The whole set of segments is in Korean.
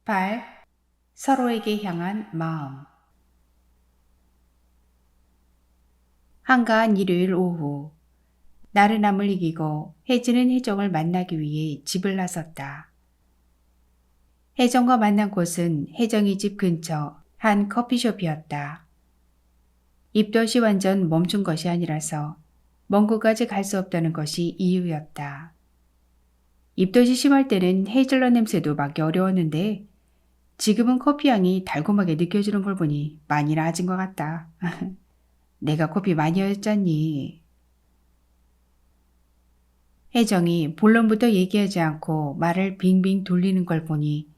8. 서로에게 향한 마음. 한가한 일요일 오후, 나른함을 이기고 혜진은 혜정을 만나기 위해 집을 나섰다. 혜정과 만난 곳은 혜정이 집 근처 한 커피숍이었다. 입덧이 완전 멈춘 것이 아니라서 먼 곳까지 갈 수 없다는 것이 이유였다. 입덧이 심할 때는 헤이즐넛 냄새도 맡기 어려웠는데 지금은 커피 향이 달콤하게 느껴지는 걸 보니 많이 나아진 것 같다. 내가 커피 많이 였잖니. 혜정이 본론부터 얘기하지 않고 말을 빙빙 돌리는 걸 보니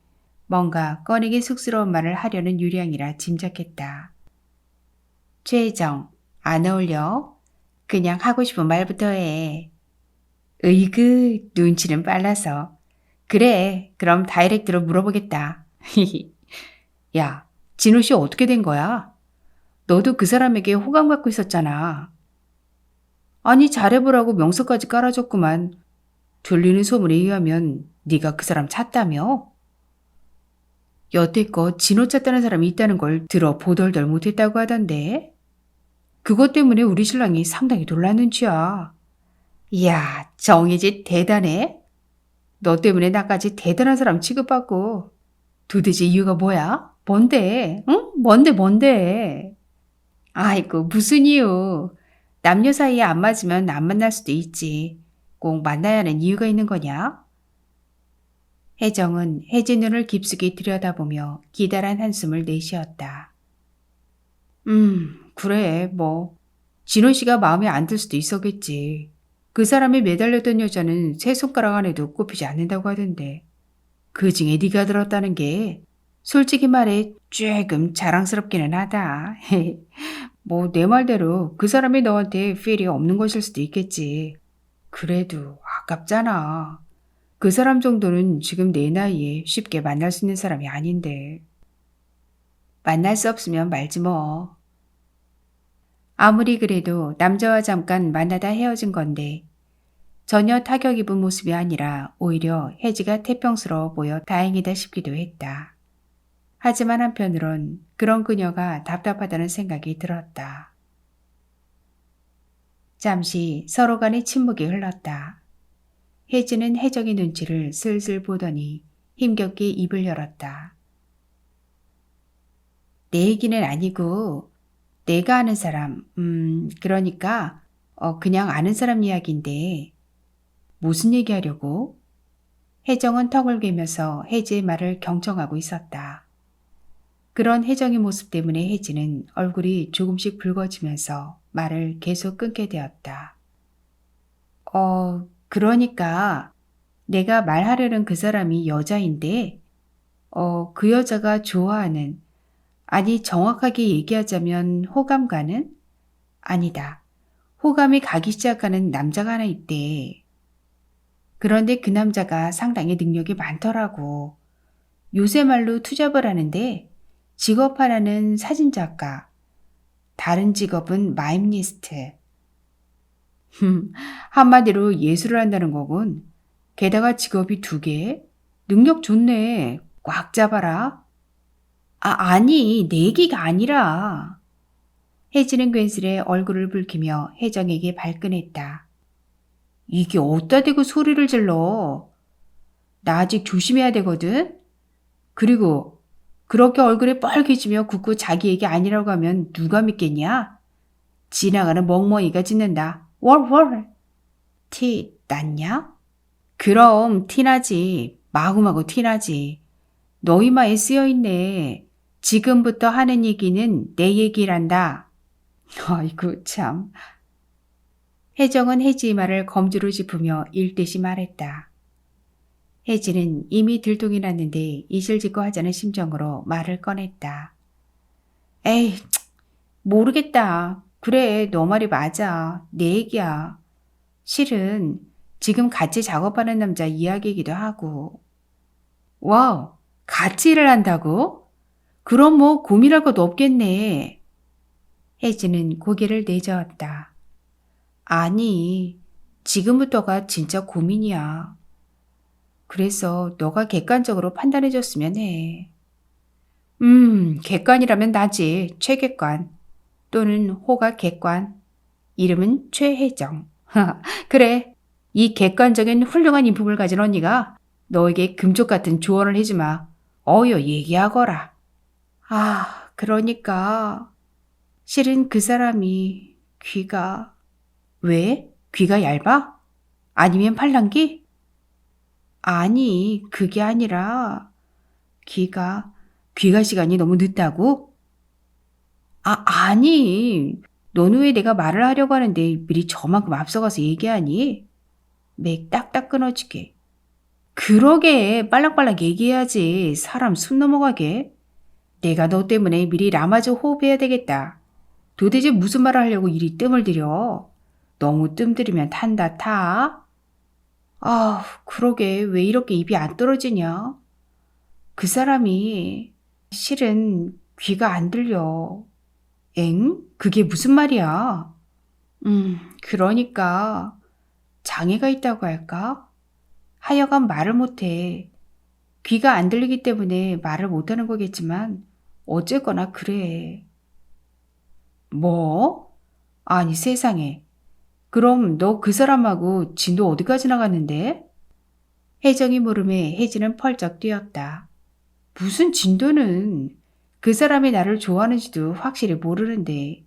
뭔가 꺼내기 쑥스러운 말을 하려는 유량이라 짐작했다. 최혜정, 안 어울려? 그냥 하고 싶은 말부터 해. 으이그, 눈치는 빨라서. 그래, 그럼 다이렉트로 물어보겠다. 야, 진호 씨 어떻게 된 거야? 너도 그 사람에게 호감받고 있었잖아. 아니, 잘해보라고 명서까지 깔아줬구만. 들리는 소문에 의하면 네가 그 사람 찾다며? 여태껏 진호 찾다는 사람이 있다는 걸 들어 보덜덜 못했다고 하던데. 그것 때문에 우리 신랑이 상당히 놀랐는지야. 이야, 정희지 대단해. 너 때문에 나까지 대단한 사람 취급받고. 도대체 이유가 뭐야? 뭔데? 응? 뭔데? 아이고, 무슨 이유. 남녀 사이에 안 맞으면 안 만날 수도 있지. 꼭 만나야 하는 이유가 있는 거냐? 혜정은 혜진 눈을 깊숙이 들여다보며 기다란 한숨을 내쉬었다. 그래, 뭐. 진호 씨가 마음에 안 들 수도 있었겠지. 그 사람이 매달렸던 여자는 세 손가락 안에도 꼽히지 않는다고 하던데. 그 중에 네가 들었다는 게 솔직히 말해 조금 자랑스럽기는 하다. 뭐 내 말대로 그 사람이 너한테 필이 없는 것일 수도 있겠지. 그래도 아깝잖아. 그 사람 정도는 지금 내 나이에 쉽게 만날 수 있는 사람이 아닌데. 만날 수 없으면 말지 뭐. 아무리 그래도 남자와 잠깐 만나다 헤어진 건데 전혀 타격 입은 모습이 아니라 오히려 혜지가 태평스러워 보여 다행이다 싶기도 했다. 하지만 한편으론 그런 그녀가 답답하다는 생각이 들었다. 잠시 서로 간의 침묵이 흘렀다. 혜지는 혜정의 눈치를 슬슬 보더니 힘겹게 입을 열었다. 내 얘기는 아니고 내가 아는 사람, 그러니까 그냥 아는 사람 이야기인데 무슨 얘기하려고? 혜정은 턱을 괴면서 혜지의 말을 경청하고 있었다. 그런 혜정의 모습 때문에 혜지는 얼굴이 조금씩 붉어지면서 말을 계속 끊게 되었다. 그러니까 내가 말하려는 그 사람이 여자인데 그 여자가 좋아하는, 아니 정확하게 얘기하자면 호감 가는? 아니다. 호감이 가기 시작하는 남자가 하나 있대. 그런데 그 남자가 상당히 능력이 많더라고. 요새 말로 투잡을 하는데 직업 하나는 사진작가, 다른 직업은 마임리스트. 한마디로 예술을 한다는 거군. 게다가 직업이 2개? 능력 좋네. 꽉 잡아라. 아니, 내 얘기가 아니라. 혜진은 괜스레 얼굴을 붉히며 혜정에게 발끈했다. 이게 어디다 대고 소리를 질러. 나 아직 조심해야 되거든. 그리고 그렇게 얼굴에 뻘개지며 굳고 자기 얘기 아니라고 하면 누가 믿겠냐? 지나가는 멍멍이가 짖는다. 월월. 티 났냐? 그럼 티나지. 마구마구 티나지. 너 이마에 쓰여있네. 지금부터 하는 얘기는 내 얘기란다. 아이고 참. 혜정은 혜지의 말을 검지로 짚으며 일듯이 말했다. 혜지는 이미 들통이 났는데 이실직고 하자는 심정으로 말을 꺼냈다. 에이, 모르겠다. 그래, 너 말이 맞아. 내 얘기야. 실은 지금 같이 작업하는 남자 이야기이기도 하고. 와우, 같이 일을 한다고? 그럼 뭐 고민할 것도 없겠네. 혜지는 고개를 내저었다. 아니, 지금부터가 진짜 고민이야. 그래서 너가 객관적으로 판단해줬으면 해. 객관이라면 나지. 최객관. 또는 호가 객관. 이름은 최혜정. 그래. 이 객관적인 훌륭한 인품을 가진 언니가 너에게 금쪽 같은 조언을 해주마. 어여 얘기하거라. 그러니까 실은 그 사람이 귀가... 왜? 귀가 얇아? 아니면 팔랑귀? 아니, 그게 아니라 귀가 시간이 너무 늦다고? 아니. 너는 왜 내가 말을 하려고 하는데 미리 저만큼 앞서가서 얘기하니? 맥 딱딱 끊어지게. 그러게 빨랑빨랑 얘기해야지. 사람 숨 넘어가게. 내가 너 때문에 미리 라마즈 호흡해야 되겠다. 도대체 무슨 말을 하려고 이리 뜸을 들여? 너무 뜸 들이면 탄다 타. 그러게 왜 이렇게 입이 안 떨어지냐? 그 사람이 실은 귀가 안 들려. 엥? 그게 무슨 말이야? 그러니까 장애가 있다고 할까? 하여간 말을 못해. 귀가 안 들리기 때문에 말을 못하는 거겠지만 어쨌거나 그래. 뭐? 아니 세상에. 그럼 너 그 사람하고 진도 어디까지 나갔는데? 혜정이 물음에 혜진은 펄쩍 뛰었다. 무슨 진도는 그 사람이 나를 좋아하는지도 확실히 모르는데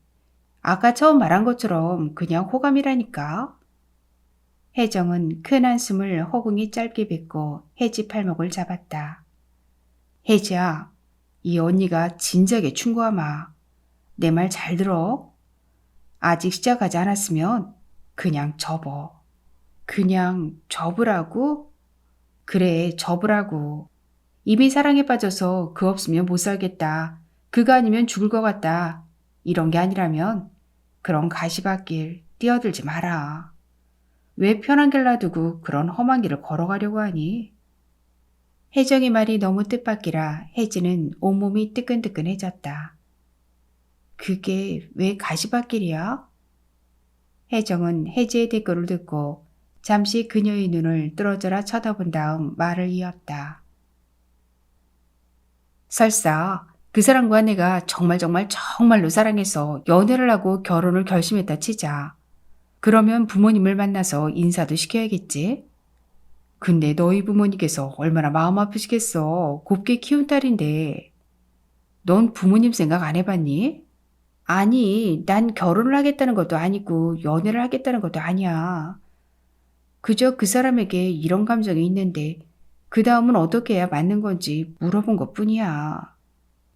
아까 처음 말한 것처럼 그냥 호감이라니까. 혜정은 큰 한숨을 허공이 짧게 뱉고 혜지 팔목을 잡았다. 혜지야, 이 언니가 진작에 충고하마. 내 말 잘 들어. 아직 시작하지 않았으면 그냥 접어. 그냥 접으라고? 그래, 접으라고. 이미 사랑에 빠져서 그 없으면 못 살겠다. 그가 아니면 죽을 것 같다. 이런 게 아니라면 그런 가시밭길 뛰어들지 마라. 왜 편한 길 놔두고 그런 험한 길을 걸어가려고 하니? 혜정의 말이 너무 뜻밖이라 혜지는 온몸이 뜨끈뜨끈해졌다. 그게 왜 가시밭길이야? 혜정은 혜지의 대꾸를 듣고 잠시 그녀의 눈을 뚫어져라 쳐다본 다음 말을 이었다. 설사 그 사람과 내가 정말로 사랑해서 연애를 하고 결혼을 결심했다 치자. 그러면 부모님을 만나서 인사도 시켜야겠지? 근데 너희 부모님께서 얼마나 마음 아프시겠어. 곱게 키운 딸인데. 넌 부모님 생각 안 해봤니? 아니, 난 결혼을 하겠다는 것도 아니고 연애를 하겠다는 것도 아니야. 그저 그 사람에게 이런 감정이 있는데 그 다음은 어떻게 해야 맞는 건지 물어본 것뿐이야.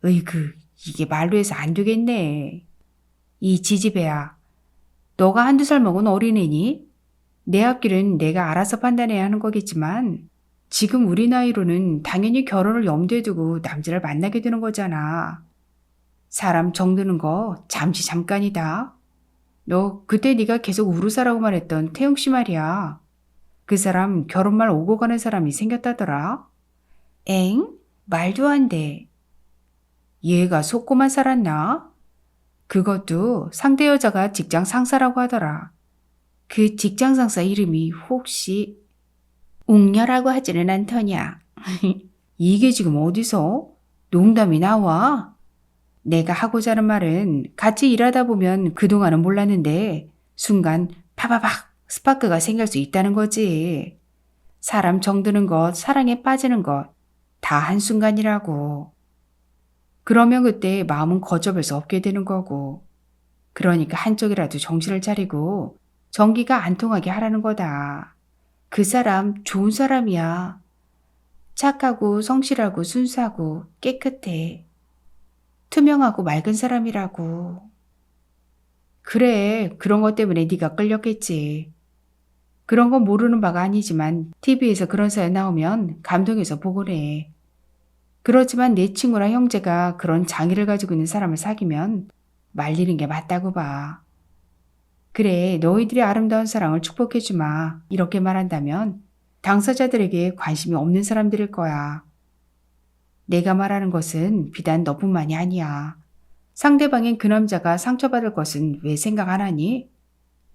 으이그, 이게 말로 해서 안 되겠네. 이 지지배야, 너가 한두 살 먹은 어린애니? 내 앞길은 내가 알아서 판단해야 하는 거겠지만 지금 우리 나이로는 당연히 결혼을 염두에 두고 남자를 만나게 되는 거잖아. 사람 정드는 거 잠깐이다. 너 그때 네가 계속 우루사라고만 했던 태용 씨 말이야. 그 사람 결혼 말 오고 가는 사람이 생겼다더라. 엥? 말도 안 돼. 얘가 속고만 살았나? 그것도 상대 여자가 직장 상사라고 하더라. 그 직장 상사 이름이 혹시 웅녀라고 하지는 않더냐? 이게 지금 어디서? 농담이 나와? 내가 하고자 하는 말은 같이 일하다 보면 그동안은 몰랐는데 순간 파바박 스파크가 생길 수 있다는 거지. 사람 정드는 것, 사랑에 빠지는 것 다 한순간이라고. 그러면 그때 마음은 거접할 수 없게 되는 거고. 그러니까 한쪽이라도 정신을 차리고 전기가 안 통하게 하라는 거다. 그 사람 좋은 사람이야. 착하고 성실하고 순수하고 깨끗해. 투명하고 맑은 사람이라고. 그래, 그런 것 때문에 네가 끌렸겠지. 그런 건 모르는 바가 아니지만 TV에서 그런 사연 나오면 감동해서 보곤 해. 그렇지만 내 친구나 형제가 그런 장애를 가지고 있는 사람을 사귀면 말리는 게 맞다고 봐. 그래, 너희들의 아름다운 사랑을 축복해주마. 이렇게 말한다면 당사자들에게 관심이 없는 사람들일 거야. 내가 말하는 것은 비단 너뿐만이 아니야. 상대방인 그 남자가 상처받을 것은 왜 생각 안 하니?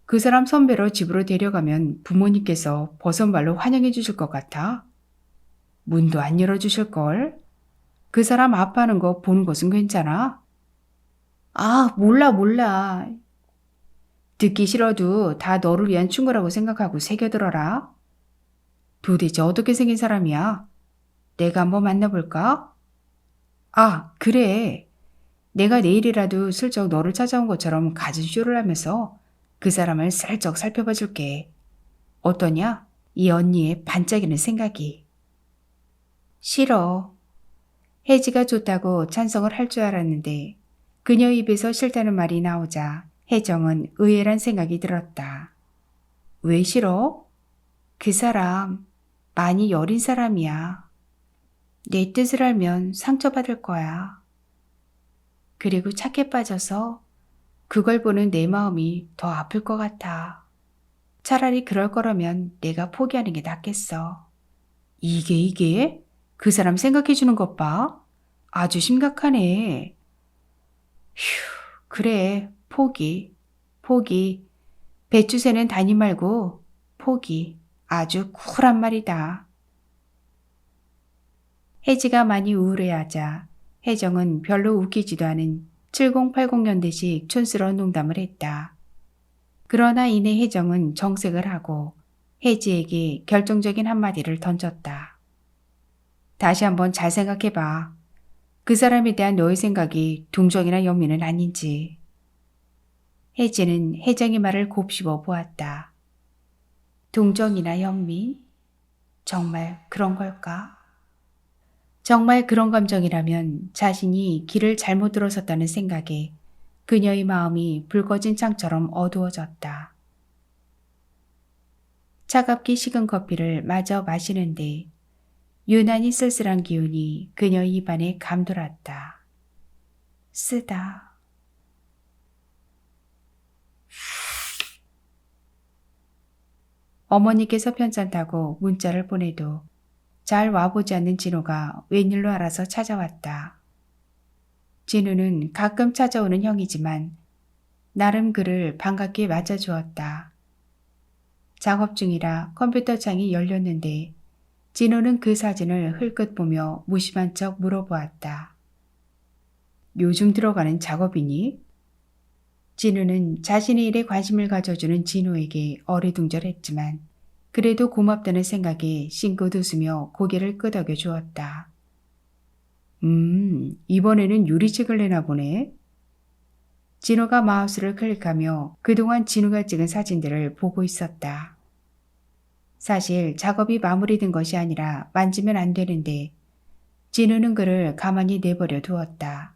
그 사람 선배로 집으로 데려가면 부모님께서 버선발로 환영해 주실 것 같아? 문도 안 열어주실걸? 그 사람 아파하는 거 보는 것은 괜찮아? 아, 몰라. 듣기 싫어도 다 너를 위한 충고라고 생각하고 새겨들어라. 도대체 어떻게 생긴 사람이야? 내가 한번 만나볼까? 아, 그래. 내가 내일이라도 슬쩍 너를 찾아온 것처럼 갖은 쇼를 하면서 그 사람을 슬쩍 살펴봐 줄게. 어떠냐? 이 언니의 반짝이는 생각이. 싫어. 혜지가 좋다고 찬성을 할 줄 알았는데 그녀 입에서 싫다는 말이 나오자 혜정은 의외란 생각이 들었다. 왜 싫어? 그 사람 많이 여린 사람이야. 내 뜻을 알면 상처받을 거야. 그리고 착해 빠져서 그걸 보는 내 마음이 더 아플 것 같아. 차라리 그럴 거라면 내가 포기하는 게 낫겠어. 이게? 그 사람 생각해 주는 것 봐. 아주 심각하네. 휴, 그래, 포기. 배추새는 다니 말고 포기. 아주 쿨한 말이다. 혜지가 많이 우울해하자 혜정은 별로 웃기지도 않은 7080년대식 촌스러운 농담을 했다. 그러나 이내 혜정은 정색을 하고 혜지에게 결정적인 한마디를 던졌다. 다시 한번 잘 생각해봐. 그 사람에 대한 너의 생각이 동정이나 연민은 아닌지. 혜지는 혜정의 말을 곱씹어 보았다. 동정이나 연민? 정말 그런 걸까? 정말 그런 감정이라면 자신이 길을 잘못 들어섰다는 생각에 그녀의 마음이 불 꺼진 창처럼 어두워졌다. 차갑게 식은 커피를 마저 마시는데 유난히 쓸쓸한 기운이 그녀의 입안에 감돌았다. 쓰다. 어머니께서 편찮다고 문자를 보내도 잘 와보지 않는 진호가 웬일로 알아서 찾아왔다. 진우는 가끔 찾아오는 형이지만 나름 그를 반갑게 맞아주었다. 작업 중이라 컴퓨터 창이 열렸는데 진호는 그 사진을 흘끗 보며 무심한 척 물어보았다. 요즘 들어가는 작업이니? 진우는 자신의 일에 관심을 가져주는 진호에게 어리둥절했지만 그래도 고맙다는 생각에 싱긋 웃으며 고개를 끄덕여 주었다. 이번에는 유리책을 내나 보네. 진호가 마우스를 클릭하며 그동안 진우가 찍은 사진들을 보고 있었다. 사실 작업이 마무리된 것이 아니라 만지면 안 되는데 진우는 그를 가만히 내버려 두었다.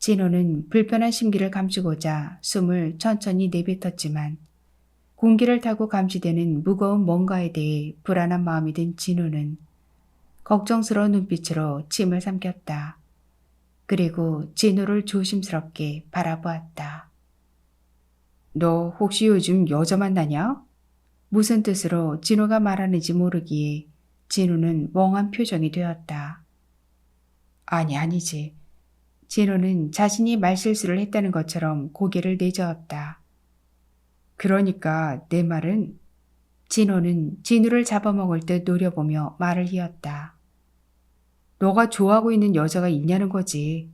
진우는 불편한 심기를 감추고자 숨을 천천히 내뱉었지만 공기를 타고 감지되는 무거운 뭔가에 대해 불안한 마음이 든 진우는 걱정스러운 눈빛으로 침을 삼켰다. 그리고 진우를 조심스럽게 바라보았다. 너 혹시 요즘 여자 만나냐? 무슨 뜻으로 진우가 말하는지 모르기에 진우는 멍한 표정이 되었다. 아니지. 진우는 자신이 말실수를 했다는 것처럼 고개를 내저었다. 그러니까 내 말은 진우는 진우를 잡아먹을 듯 노려보며 말을 이었다. 너가 좋아하고 있는 여자가 있냐는 거지.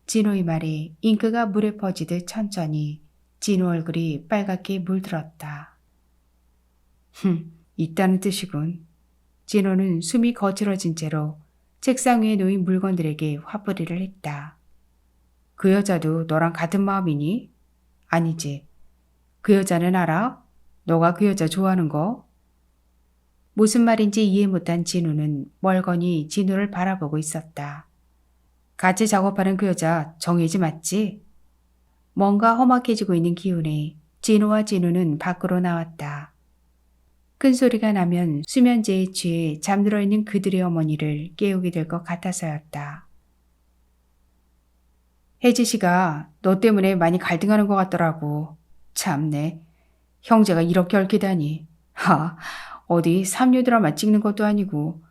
진우의 말에 잉크가 물에 퍼지듯 천천히 진우 얼굴이 빨갛게 물들었다. 있다는 뜻이군. 진호는 숨이 거칠어진 채로 책상 위에 놓인 물건들에게 화풀이를 했다. 그 여자도 너랑 같은 마음이니? 아니지. 그 여자는 알아? 너가 그 여자 좋아하는 거? 무슨 말인지 이해 못한 진우는 멀거니 진우를 바라보고 있었다. 같이 작업하는 그 여자 정혜지 맞지? 뭔가 험악해지고 있는 기운에 진우와 진우는 밖으로 나왔다. 큰 소리가 나면 수면제에 취해 잠들어 있는 그들의 어머니를 깨우게 될 것 같아서였다. 혜지 씨가 너 때문에 많이 갈등하는 것 같더라고. 참네. 형제가 이렇게 얽히다니. 어디 삼류 드라마 찍는 것도 아니고.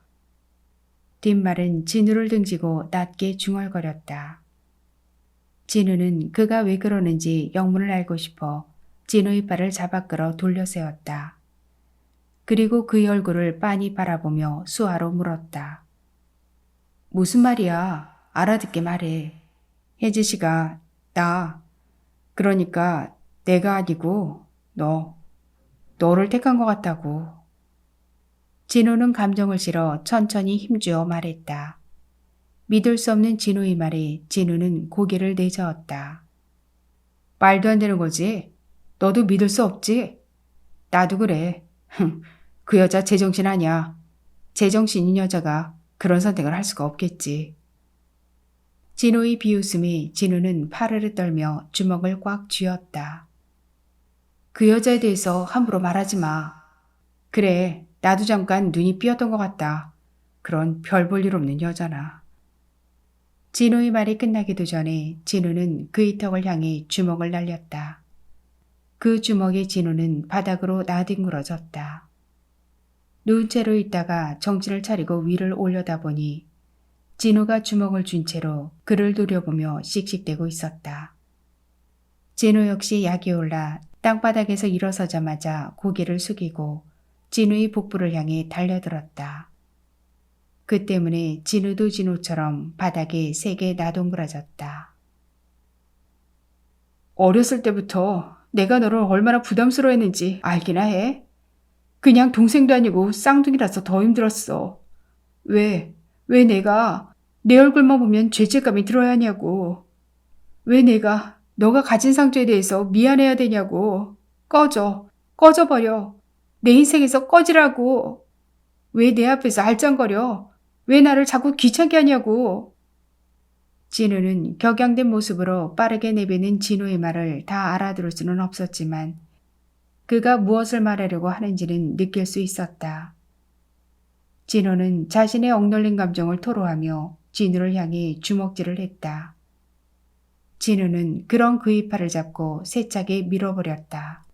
뒷말은 진우를 등지고 낮게 중얼거렸다. 진우는 그가 왜 그러는지 영문을 알고 싶어 진우의 발을 잡아 끌어 돌려 세웠다. 그리고 그의 얼굴을 빤히 바라보며 수화로 물었다. 무슨 말이야? 알아듣게 말해. 혜지 씨가 그러니까 내가 아니고 너를 택한 것 같다고. 진우는 감정을 실어 천천히 힘주어 말했다. 믿을 수 없는 진우의 말에 진우는 고개를 내저었다. 말도 안 되는 거지? 너도 믿을 수 없지? 나도 그래. 그 여자 제정신 아니야. 제정신인 여자가 그런 선택을 할 수가 없겠지. 진우의 비웃음에 진우는 파르르 떨며 주먹을 꽉 쥐었다. 그 여자에 대해서 함부로 말하지 마. 그래, 나도 잠깐 눈이 삐었던 것 같다. 그런 별 볼 일 없는 여자나. 진우의 말이 끝나기도 전에 진우는 그의 턱을 향해 주먹을 날렸다. 그 주먹에 진우는 바닥으로 나뒹굴어졌다. 누운 채로 있다가 정신을 차리고 위를 올려다보니 진우가 주먹을 쥔 채로 그를 노려보며 씩씩대고 있었다. 진우 역시 약이 올라 땅바닥에서 일어서자마자 고개를 숙이고 진우의 복부를 향해 달려들었다. 그 때문에 진우도 진우처럼 바닥에 세게 나동그라졌다. 어렸을 때부터 내가 너를 얼마나 부담스러워했는지 알기나 해? 그냥 동생도 아니고 쌍둥이라서 더 힘들었어. 왜 내가 내 얼굴만 보면 죄책감이 들어야 하냐고. 왜 내가 너가 가진 상처에 대해서 미안해야 되냐고. 꺼져버려. 내 인생에서 꺼지라고. 왜 내 앞에서 알짱거려. 왜 나를 자꾸 귀찮게 하냐고. 진우는 격양된 모습으로 빠르게 내뱉는 진우의 말을 다 알아들을 수는 없었지만 그가 무엇을 말하려고 하는지는 느낄 수 있었다. 진우는 자신의 억눌린 감정을 토로하며 진우를 향해 주먹질을 했다. 진우는 그런 그의 팔을 잡고 세차게 밀어버렸다.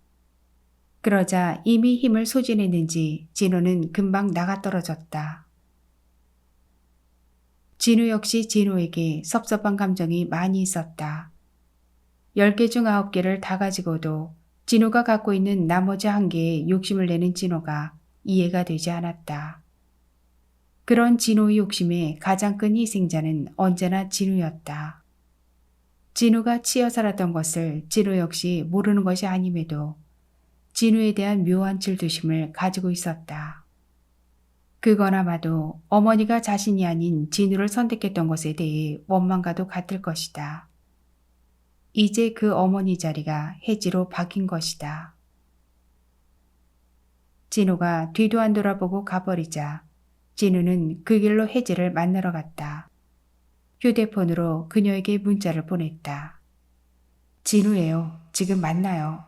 그러자 이미 힘을 소진했는지 진우는 금방 나가떨어졌다. 진우 역시 진우에게 섭섭한 감정이 많이 있었다. 10개 중 9개를 다 가지고도 진우가 갖고 있는 나머지 1개에 욕심을 내는 진우가 이해가 되지 않았다. 그런 진우의 욕심의 가장 큰 희생자는 언제나 진우였다. 진우가 치여 살았던 것을 진우 역시 모르는 것이 아님에도 진우에 대한 묘한 질투심을 가지고 있었다. 그건 아마도 어머니가 자신이 아닌 진우를 선택했던 것에 대해 원망과도 같을 것이다. 이제 그 어머니 자리가 혜지로 바뀐 것이다. 진우가 뒤도 안 돌아보고 가버리자 진우는 그 길로 혜지를 만나러 갔다. 휴대폰으로 그녀에게 문자를 보냈다. 진우예요. 지금 만나요.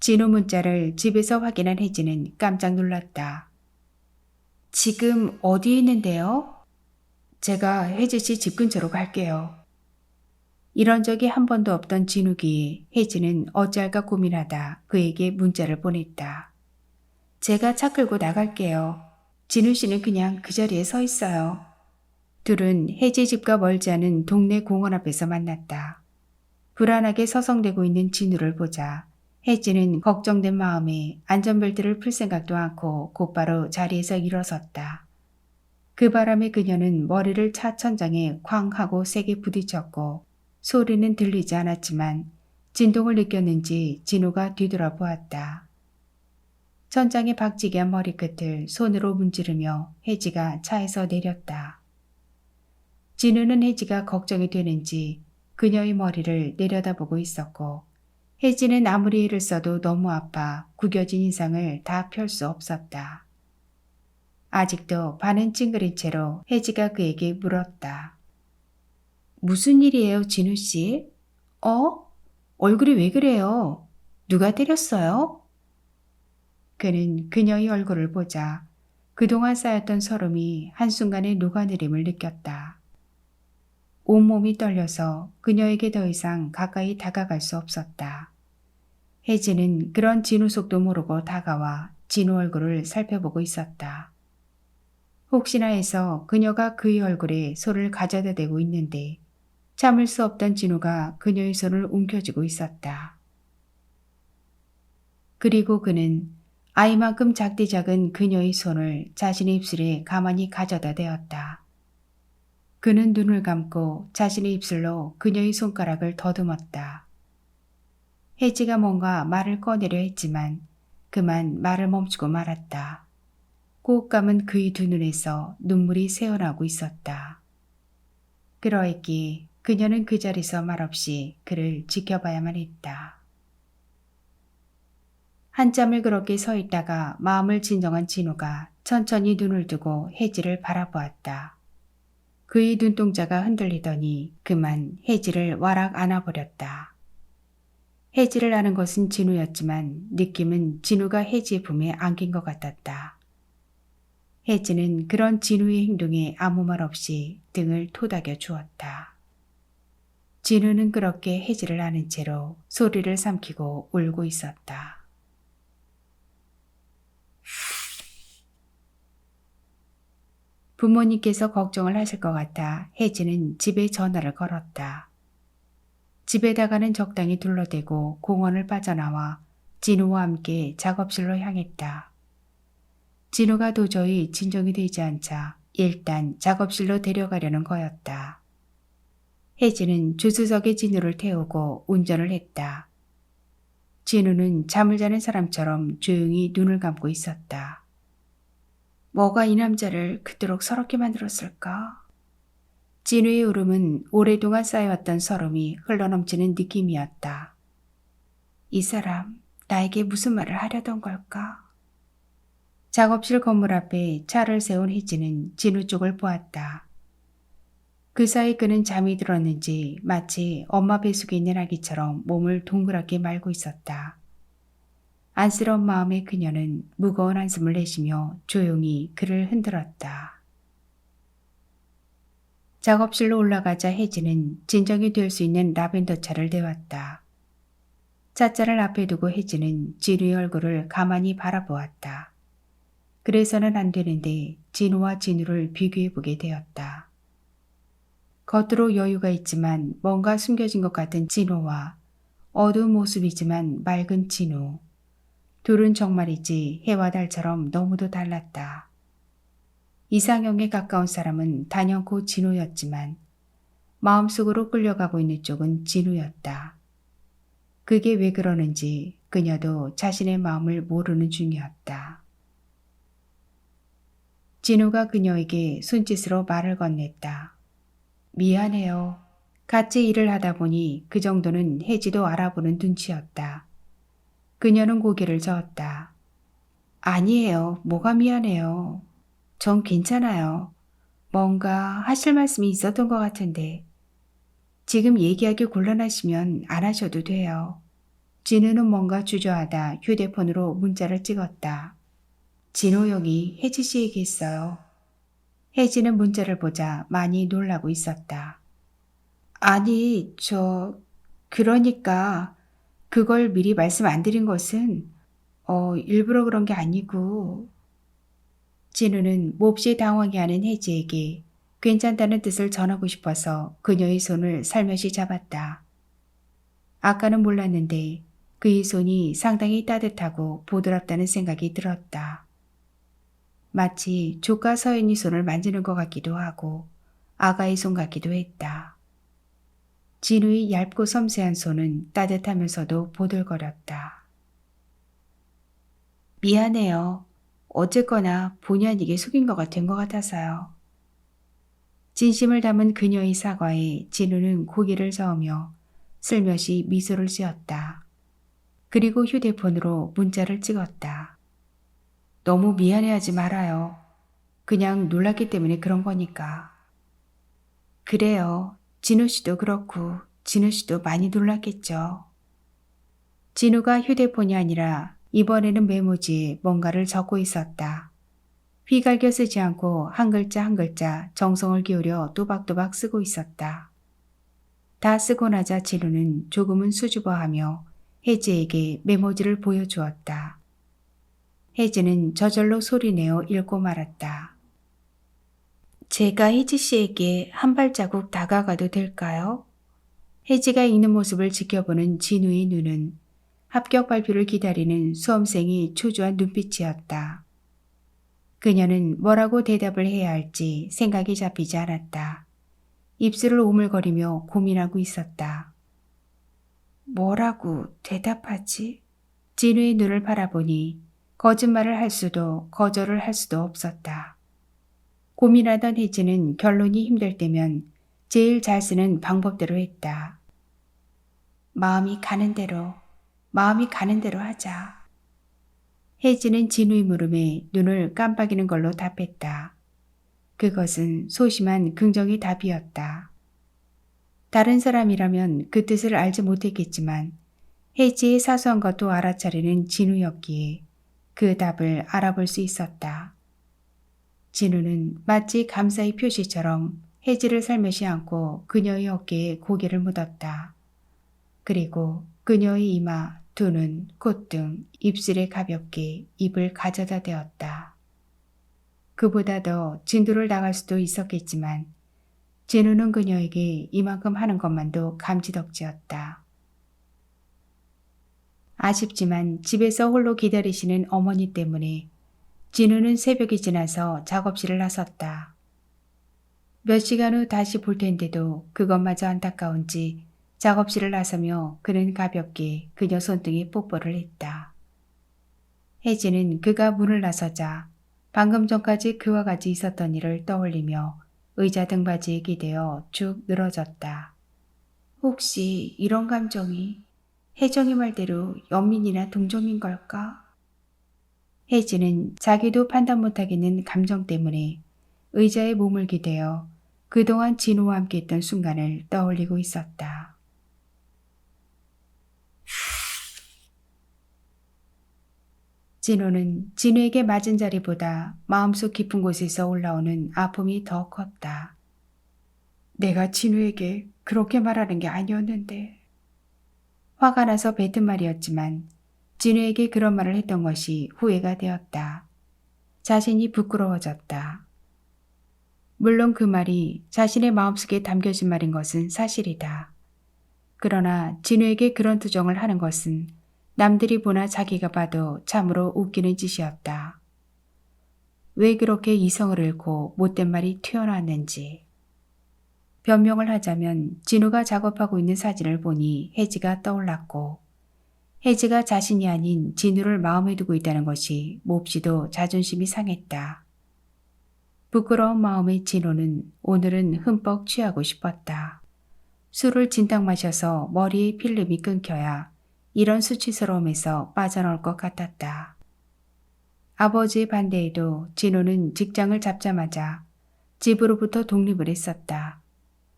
진우 문자를 집에서 확인한 혜지는 깜짝 놀랐다. 지금 어디에 있는데요? 제가 혜지 씨 집 근처로 갈게요. 이런 적이 한 번도 없던 진우기에 혜지는 어찌할까 고민하다 그에게 문자를 보냈다. 제가 차 끌고 나갈게요. 진우 씨는 그냥 그 자리에 서 있어요. 둘은 혜지 집과 멀지 않은 동네 공원 앞에서 만났다. 불안하게 서성대고 있는 진우를 보자 혜지는 걱정된 마음에 안전벨트를 풀 생각도 않고 곧바로 자리에서 일어섰다. 그 바람에 그녀는 머리를 차 천장에 쾅 하고 세게 부딪혔고 소리는 들리지 않았지만 진동을 느꼈는지 진우가 뒤돌아보았다. 천장에 박치기 한 머리끝을 손으로 문지르며 혜지가 차에서 내렸다. 진우는 혜지가 걱정이 되는지 그녀의 머리를 내려다보고 있었고 혜지는 아무리 애를 써도 너무 아파 구겨진 인상을 다 펼 수 없었다. 아직도 반은 찡그린 채로 혜지가 그에게 물었다. 무슨 일이에요, 진우 씨? 얼굴이 왜 그래요? 누가 때렸어요? 그는 그녀의 얼굴을 보자 그동안 쌓였던 서름이 한순간에 녹아내림을 느꼈다. 온몸이 떨려서 그녀에게 더 이상 가까이 다가갈 수 없었다. 혜지는 그런 진우 속도 모르고 다가와 진우 얼굴을 살펴보고 있었다. 혹시나 해서 그녀가 그의 얼굴에 손을 가져다 대고 있는데 참을 수 없던 진우가 그녀의 손을 움켜쥐고 있었다. 그리고 그는 아이만큼 작디 작은 그녀의 손을 자신의 입술에 가만히 가져다 대었다. 그는 눈을 감고 자신의 입술로 그녀의 손가락을 더듬었다. 혜지가 뭔가 말을 꺼내려 했지만 그만 말을 멈추고 말았다. 꼭 감은 그의 두 눈에서 눈물이 새어나오고 있었다. 그러했기에 그녀는 그 자리에서 말없이 그를 지켜봐야만 했다. 한참을 그렇게 서 있다가 마음을 진정한 진우가 천천히 눈을 뜨고 혜지를 바라보았다. 그의 눈동자가 흔들리더니 그만 혜지를 와락 안아버렸다. 혜지를 아는 것은 진우였지만 느낌은 진우가 혜지의 품에 안긴 것 같았다. 혜지는 그런 진우의 행동에 아무 말 없이 등을 토닥여 주었다. 진우는 그렇게 혜지를 아는 채로 소리를 삼키고 울고 있었다. 부모님께서 걱정을 하실 것 같아 혜지는 집에 전화를 걸었다. 집에다가는 적당히 둘러대고 공원을 빠져나와 진우와 함께 작업실로 향했다. 진우가 도저히 진정이 되지 않자 일단 작업실로 데려가려는 거였다. 혜지는 주수석에 진우를 태우고 운전을 했다. 진우는 잠을 자는 사람처럼 조용히 눈을 감고 있었다. 뭐가 이 남자를 그토록 서럽게 만들었을까? 진우의 울음은 오랫동안 쌓여왔던 서름이 흘러넘치는 느낌이었다. 이 사람, 나에게 무슨 말을 하려던 걸까? 작업실 건물 앞에 차를 세운 혜지는 진우 쪽을 보았다. 그 사이 그는 잠이 들었는지 마치 엄마 뱃속에 있는 아기처럼 몸을 동그랗게 말고 있었다. 안쓰러운 마음의 그녀는 무거운 한숨을 내쉬며 조용히 그를 흔들었다. 작업실로 올라가자 혜지는 진정이 될 수 있는 라벤더 차를 내왔다. 차자를 앞에 두고 혜지는 진우의 얼굴을 가만히 바라보았다. 그래서는 안 되는데 진우와 진우를 비교해보게 되었다. 겉으로 여유가 있지만 뭔가 숨겨진 것 같은 진우와 어두운 모습이지만 맑은 진우. 둘은 정말이지 해와 달처럼 너무도 달랐다. 이상형에 가까운 사람은 단연코 진우였지만 마음속으로 끌려가고 있는 쪽은 진우였다. 그게 왜 그러는지 그녀도 자신의 마음을 모르는 중이었다. 진우가 그녀에게 손짓으로 말을 건넸다. 미안해요. 같이 일을 하다 보니 그 정도는 혜지도 알아보는 눈치였다. 그녀는 고개를 저었다. 아니에요. 뭐가 미안해요. 전 괜찮아요. 뭔가 하실 말씀이 있었던 것 같은데. 지금 얘기하기 곤란하시면 안 하셔도 돼요. 진우는 뭔가 주저하다 휴대폰으로 문자를 찍었다. 진호 형이 혜지 씨에게 했어요. 혜지는 문자를 보자 많이 놀라고 있었다. 아니, 그러니까 그걸 미리 말씀 안 드린 것은 일부러 그런 게 아니고. 진우는 몹시 당황해 하는 혜지에게 괜찮다는 뜻을 전하고 싶어서 그녀의 손을 살며시 잡았다. 아까는 몰랐는데 그의 손이 상당히 따뜻하고 부드럽다는 생각이 들었다. 마치 조카 서연이 손을 만지는 것 같기도 하고 아가의 손 같기도 했다. 진우의 얇고 섬세한 손은 따뜻하면서도 보들거렸다. 미안해요. 어쨌거나 본의 아니게 속인 거가 된 것 같아서요. 진심을 담은 그녀의 사과에 진우는 고개를 저으며 슬며시 미소를 지었다. 그리고 휴대폰으로 문자를 찍었다. 너무 미안해하지 말아요. 그냥 놀랐기 때문에 그런 거니까. 그래요. 진우 씨도 그렇고 진우 씨도 많이 놀랐겠죠. 진우가 휴대폰이 아니라 이번에는 메모지에 뭔가를 적고 있었다. 휘갈겨 쓰지 않고 한 글자 한 글자 정성을 기울여 또박또박 쓰고 있었다. 다 쓰고 나자 진우는 조금은 수줍어하며 혜지에게 메모지를 보여주었다. 혜지는 저절로 소리내어 읽고 말았다. 제가 혜지 씨에게 한 발자국 다가가도 될까요? 혜지가 읽는 모습을 지켜보는 진우의 눈은 합격 발표를 기다리는 수험생이 초조한 눈빛이었다. 그녀는 뭐라고 대답을 해야 할지 생각이 잡히지 않았다. 입술을 오물거리며 고민하고 있었다. 뭐라고 대답하지? 진우의 눈을 바라보니 거짓말을 할 수도 거절을 할 수도 없었다. 고민하던 혜지는 결론이 힘들 때면 제일 잘 쓰는 방법대로 했다. 마음이 가는 대로 하자. 혜지는 진우의 물음에 눈을 깜빡이는 걸로 답했다. 그것은 소심한 긍정의 답이었다. 다른 사람이라면 그 뜻을 알지 못했겠지만 혜지의 사소한 것도 알아차리는 진우였기에 그 답을 알아볼 수 있었다. 진우는 마치 감사의 표시처럼 혜지를 살며시 안고 그녀의 어깨에 고개를 묻었다. 그리고 그녀의 이마, 두 눈, 콧등, 입술에 가볍게 입을 가져다 대었다. 그보다 더 진도를 나갈 수도 있었겠지만 진우는 그녀에게 이만큼 하는 것만도 감지덕지였다. 아쉽지만 집에서 홀로 기다리시는 어머니 때문에 진우는 새벽이 지나서 작업실을 나섰다. 몇 시간 후 다시 볼 텐데도 그것마저 안타까운지 작업실을 나서며 그는 가볍게 그녀 손등에 뽀뽀를 했다. 혜지는 그가 문을 나서자 방금 전까지 그와 같이 있었던 일을 떠올리며 의자 등받이에 기대어 쭉 늘어졌다. 혹시 이런 감정이 혜정이 말대로 연민이나 동정인 걸까? 혜지는 자기도 판단 못하겠는 감정 때문에 의자에 몸을 기대어 그동안 진우와 함께했던 순간을 떠올리고 있었다. 진우는 진우에게 맞은 자리보다 마음속 깊은 곳에서 올라오는 아픔이 더 컸다. 내가 진우에게 그렇게 말하는 게 아니었는데. 화가 나서 뱉은 말이었지만 진우에게 그런 말을 했던 것이 후회가 되었다. 자신이 부끄러워졌다. 물론 그 말이 자신의 마음속에 담겨진 말인 것은 사실이다. 그러나 진우에게 그런 투정을 하는 것은 남들이 보나 자기가 봐도 참으로 웃기는 짓이었다. 왜 그렇게 이성을 잃고 못된 말이 튀어나왔는지. 변명을 하자면 진우가 작업하고 있는 사진을 보니 혜지가 떠올랐고 혜지가 자신이 아닌 진우를 마음에 두고 있다는 것이 몹시도 자존심이 상했다. 부끄러운 마음의 진우는 오늘은 흠뻑 취하고 싶었다. 술을 진탕 마셔서 머리에 필름이 끊겨야 이런 수치스러움에서 빠져나올 것 같았다. 아버지의 반대에도 진우는 직장을 잡자마자 집으로부터 독립을 했었다.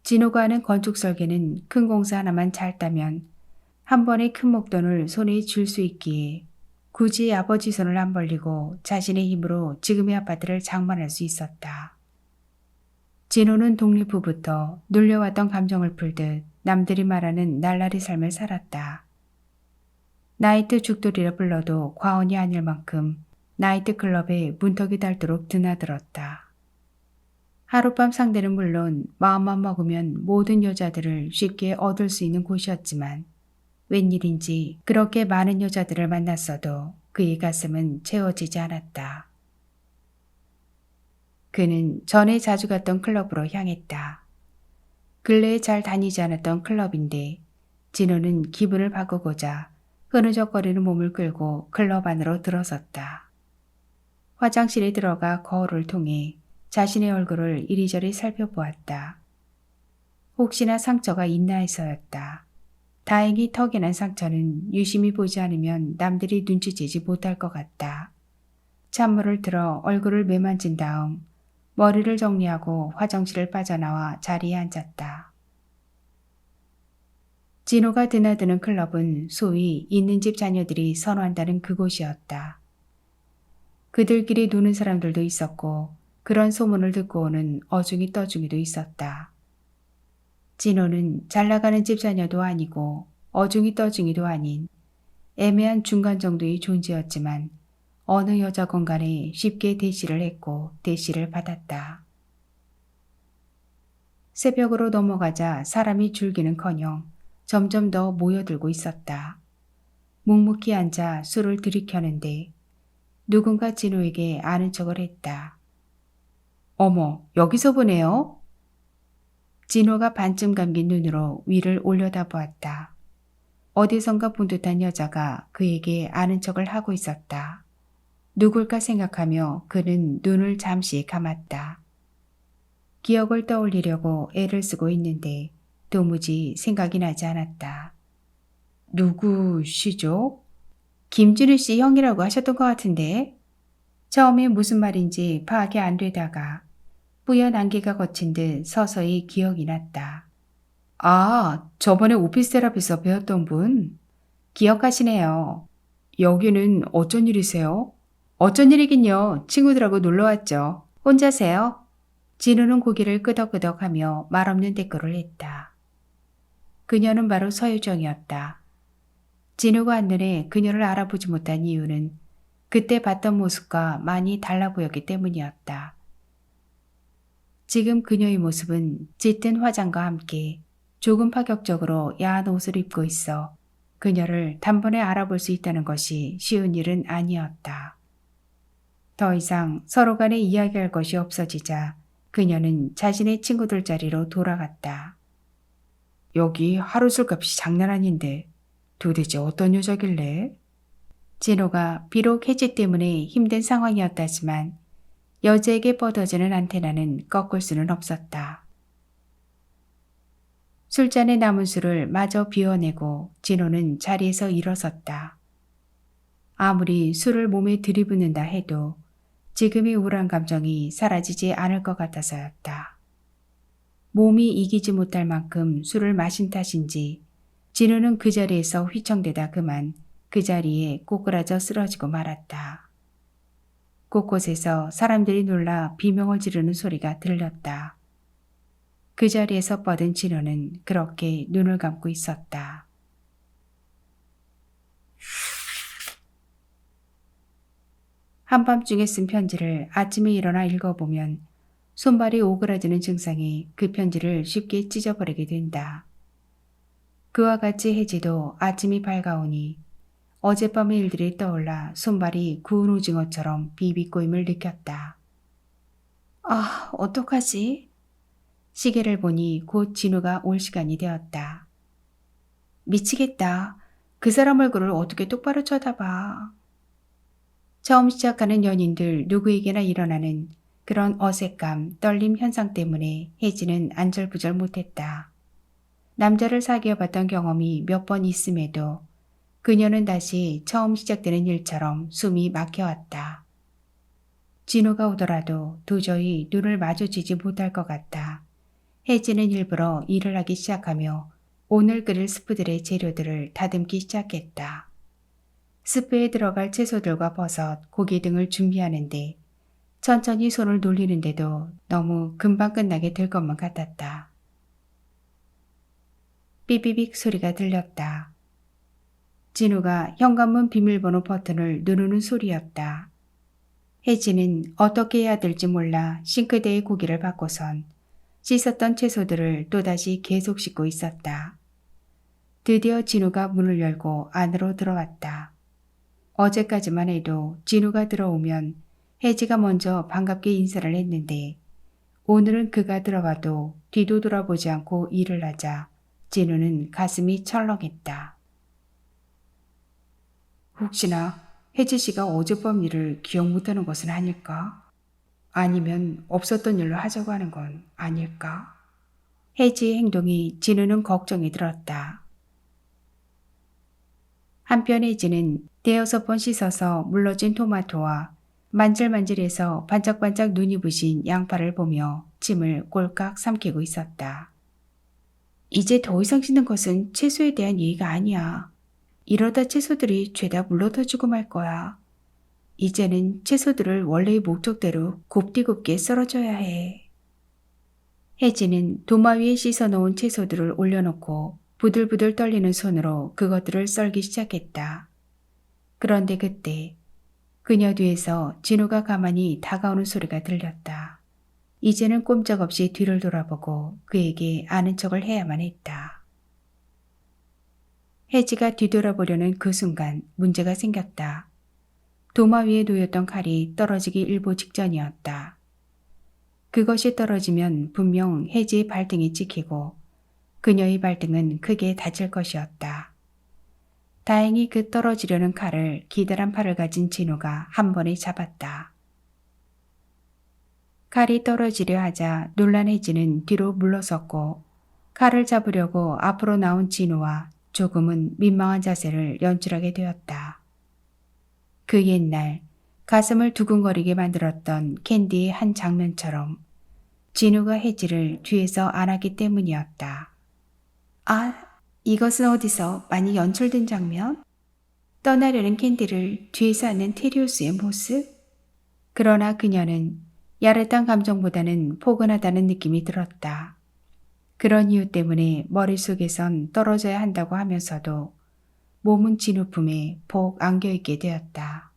진우가 하는 건축 설계는 큰 공사 하나만 잘 따면 한 번에 큰 목돈을 손에 쥘 수 있기에 굳이 아버지 손을 안 벌리고 자신의 힘으로 지금의 아파트를 장만할 수 있었다. 진우는 독립 후부터 눌려왔던 감정을 풀듯 남들이 말하는 날라리 삶을 살았다. 나이트 죽돌이라 불러도 과언이 아닐 만큼 나이트 클럽에 문턱이 닳도록 드나들었다. 하룻밤 상대는 물론 마음만 먹으면 모든 여자들을 쉽게 얻을 수 있는 곳이었지만 웬일인지 그렇게 많은 여자들을 만났어도 그의 가슴은 채워지지 않았다. 그는 전에 자주 갔던 클럽으로 향했다. 근래에 잘 다니지 않았던 클럽인데 진우는 기분을 바꾸고자 흐느적거리는 몸을 끌고 클럽 안으로 들어섰다. 화장실에 들어가 거울을 통해 자신의 얼굴을 이리저리 살펴보았다. 혹시나 상처가 있나 해서였다. 다행히 턱에 난 상처는 유심히 보지 않으면 남들이 눈치채지 못할 것 같다. 찬물을 들어 얼굴을 매만진 다음 머리를 정리하고 화장실을 빠져나와 자리에 앉았다. 진우가 드나드는 클럽은 소위 있는 집 자녀들이 선호한다는 그곳이었다. 그들끼리 노는 사람들도 있었고 그런 소문을 듣고 오는 어중이 떠중이도 있었다. 진우는 잘나가는 집 자녀도 아니고 어중이 떠중이도 아닌 애매한 중간 정도의 존재였지만 어느 여자건 간에 쉽게 대시를 했고 대시를 받았다. 새벽으로 넘어가자 사람이 줄기는커녕 점점 더 모여들고 있었다. 묵묵히 앉아 술을 들이켜는데 누군가 진우에게 아는 척을 했다. 어머, 여기서 보네요. 진우가 반쯤 감긴 눈으로 위를 올려다보았다. 어디선가 본 듯한 여자가 그에게 아는 척을 하고 있었다. 누굴까 생각하며 그는 눈을 잠시 감았다. 기억을 떠올리려고 애를 쓰고 있는데 도무지 생각이 나지 않았다. 누구시죠? 김진우 씨 형이라고 하셨던 것 같은데? 처음에 무슨 말인지 파악이 안 되다가 뿌연 안개가 거친 듯 서서히 기억이 났다. 아, 저번에 오피스텔 앞에서 배웠던 분? 기억하시네요. 여기는 어쩐 일이세요? 어쩐 일이긴요. 친구들하고 놀러 왔죠. 혼자세요? 진우는 고개를 끄덕끄덕하며 말없는 대꾸를 했다. 그녀는 바로 서유정이었다. 진우가 한눈에 그녀를 알아보지 못한 이유는 그때 봤던 모습과 많이 달라 보였기 때문이었다. 지금 그녀의 모습은 짙은 화장과 함께 조금 파격적으로 야한 옷을 입고 있어 그녀를 단번에 알아볼 수 있다는 것이 쉬운 일은 아니었다. 더 이상 서로 간에 이야기할 것이 없어지자 그녀는 자신의 친구들 자리로 돌아갔다. 여기 하루 술값이 장난 아닌데 도대체 어떤 여자길래? 진호가 비록 해지 때문에 힘든 상황이었다지만 여자에게 뻗어지는 안테나는 꺾을 수는 없었다. 술잔에 남은 술을 마저 비워내고 진호는 자리에서 일어섰다. 아무리 술을 몸에 들이붓는다 해도 지금의 우울한 감정이 사라지지 않을 것 같아서였다. 몸이 이기지 못할 만큼 술을 마신 탓인지 진우는 그 자리에서 휘청대다 그만 그 자리에 꼬꾸라져 쓰러지고 말았다. 곳곳에서 사람들이 놀라 비명을 지르는 소리가 들렸다. 그 자리에서 뻗은 진우는 그렇게 눈을 감고 있었다. 한밤중에 쓴 편지를 아침에 일어나 읽어보면 손발이 오그라드는 증상이 그 편지를 쉽게 찢어버리게 된다. 그와 같이 해지도 아침이 밝아오니 어젯밤의 일들이 떠올라 손발이 구운 오징어처럼 비비꼬임을 느꼈다. 아, 어떡하지? 시계를 보니 곧 진우가 올 시간이 되었다. 미치겠다. 그 사람 얼굴을 어떻게 똑바로 쳐다봐. 처음 시작하는 연인들 누구에게나 일어나는 그런 어색감, 떨림 현상 때문에 혜지는 안절부절 못했다. 남자를 사귀어봤던 경험이 몇 번 있음에도 그녀는 다시 처음 시작되는 일처럼 숨이 막혀왔다. 진우가 오더라도 도저히 눈을 마주치지 못할 것 같다. 혜지는 일부러 일을 하기 시작하며 오늘 끓일 스프들의 재료들을 다듬기 시작했다. 스프에 들어갈 채소들과 버섯, 고기 등을 준비하는데 천천히 손을 놀리는데도 너무 금방 끝나게 될 것만 같았다. 삐삐빅 소리가 들렸다. 진우가 현관문 비밀번호 버튼을 누르는 소리였다. 혜지는 어떻게 해야 될지 몰라 싱크대에 고기를 받고선 씻었던 채소들을 또다시 계속 씻고 있었다. 드디어 진우가 문을 열고 안으로 들어왔다. 어제까지만 해도 진우가 들어오면 혜지가 먼저 반갑게 인사를 했는데 오늘은 그가 들어와도 뒤도 돌아보지 않고 일을 하자 진우는 가슴이 철렁했다. 혹시나 혜지 씨가 어젯밤 일을 기억 못하는 것은 아닐까? 아니면 없었던 일로 하자고 하는 건 아닐까? 혜지의 행동이 진우는 걱정이 들었다. 한편 혜지는 대여섯 번 씻어서 물러진 토마토와 만질만질해서 반짝반짝 눈이 부신 양파를 보며 침을 꼴깍 삼키고 있었다. 이제 더 이상 씻는 것은 채소에 대한 예의가 아니야. 이러다 채소들이 죄다 물러터지고 말 거야. 이제는 채소들을 원래의 목적대로 곱디곱게 썰어줘야 해. 혜지는 도마 위에 씻어놓은 채소들을 올려놓고 부들부들 떨리는 손으로 그것들을 썰기 시작했다. 그런데 그때 그녀 뒤에서 진우가 가만히 다가오는 소리가 들렸다. 이제는 꼼짝없이 뒤를 돌아보고 그에게 아는 척을 해야만 했다. 혜지가 뒤돌아보려는 그 순간 문제가 생겼다. 도마 위에 놓였던 칼이 떨어지기 일보 직전이었다. 그것이 떨어지면 분명 혜지의 발등이 찍히고 그녀의 발등은 크게 다칠 것이었다. 다행히 그 떨어지려는 칼을 기다란 팔을 가진 진우가 한 번에 잡았다. 칼이 떨어지려 하자 놀란 혜지는 뒤로 물러섰고 칼을 잡으려고 앞으로 나온 진우와 조금은 민망한 자세를 연출하게 되었다. 그 옛날 가슴을 두근거리게 만들었던 캔디의 한 장면처럼 진우가 혜지를 뒤에서 안았기 때문이었다. 아, 이것은 어디서 많이 연출된 장면? 떠나려는 캔디를 뒤에서 안는 테리우스의 모습? 그러나 그녀는 야릇한 감정보다는 포근하다는 느낌이 들었다. 그런 이유 때문에 머릿속에선 떨어져야 한다고 하면서도 몸은 진우 품에 폭 안겨있게 되었다.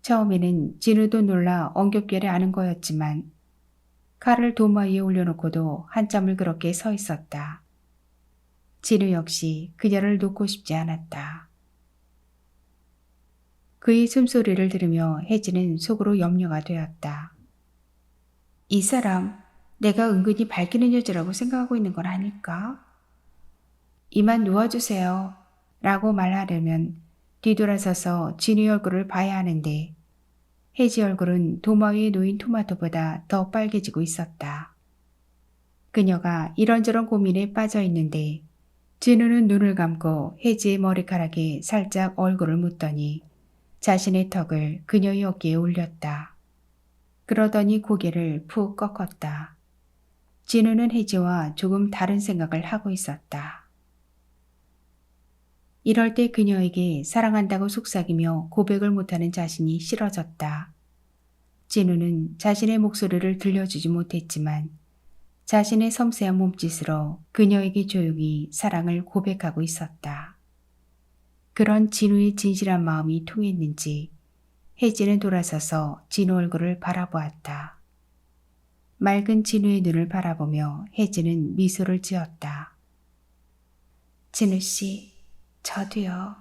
처음에는 진우도 놀라 엉겹결에 아는 거였지만 칼을 도마 위에 올려놓고도 한참을 그렇게 서 있었다. 진우 역시 그녀를 놓고 싶지 않았다. 그의 숨소리를 들으며 혜지는 속으로 염려가 되었다. 이 사람 내가 은근히 밝히는 여자라고 생각하고 있는 건 아닐까? 이만 놓아주세요 라고 말하려면 뒤돌아서서 진우의 얼굴을 봐야 하는데 혜지 얼굴은 도마 위에 놓인 토마토보다 더 빨개지고 있었다. 그녀가 이런저런 고민에 빠져 있는데 진우는 눈을 감고 혜지의 머리카락에 살짝 얼굴을 묻더니 자신의 턱을 그녀의 어깨에 올렸다. 그러더니 고개를 푹 꺾었다. 진우는 혜지와 조금 다른 생각을 하고 있었다. 이럴 때 그녀에게 사랑한다고 속삭이며 고백을 못하는 자신이 싫어졌다. 진우는 자신의 목소리를 들려주지 못했지만 자신의 섬세한 몸짓으로 그녀에게 조용히 사랑을 고백하고 있었다. 그런 진우의 진실한 마음이 통했는지 혜지는 돌아서서 진우 얼굴을 바라보았다. 맑은 진우의 눈을 바라보며 혜지는 미소를 지었다. 진우 씨, 저도요.